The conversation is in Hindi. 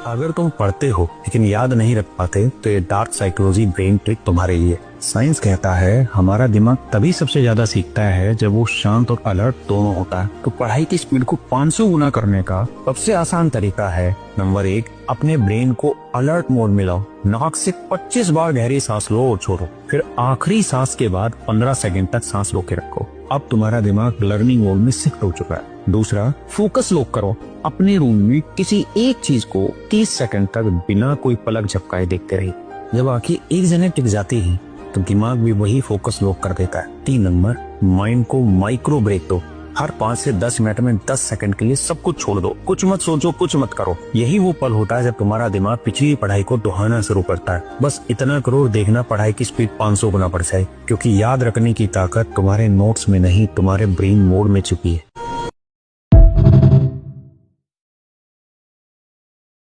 अगर तुम पढ़ते हो लेकिन याद नहीं रख पाते तो ये डार्क साइकोलॉजी ब्रेन ट्रिक तुम्हारे लिए। साइंस कहता है हमारा दिमाग तभी सबसे ज्यादा सीखता है जब वो शांत और अलर्ट दोनों होता है। तो पढ़ाई की स्पीड को 500 गुना करने का सबसे आसान तरीका है, नंबर 1, अपने ब्रेन को अलर्ट मोड में लाओ। नाक से 25 बार गहरी सांस लो और छोड़ो, फिर आखिरी सांस के बाद 15 सेकंड तक सांस रोके रखो। अब तुम्हारा दिमाग लर्निंग मोड में शिफ्ट हो चुका है। दूसरा, फोकस लॉक करो। अपने रूम में किसी एक चीज को 30 सेकंड तक बिना कोई पलक झपकाए देखते रहिए। जब आंखें एक जगह टिक जाती है तो दिमाग भी वही फोकस लॉक कर देता है। 3 नंबर, माइंड को माइक्रो ब्रेक दो। हर 5 से 10 मिनट में 10 सेकंड के लिए सब कुछ छोड़ दो, कुछ मत सोचो, कुछ मत करो। यही वो पल होता है जब तुम्हारा दिमाग पिछली पढ़ाई को दोहराना शुरू करता है। बस इतना करो, देखना पढ़ाई की स्पीड 500 गुना बढ़ जाए, क्योंकि याद रखने की ताकत तुम्हारे नोट्स में नहीं, तुम्हारे ब्रेन मोड में छुपी है।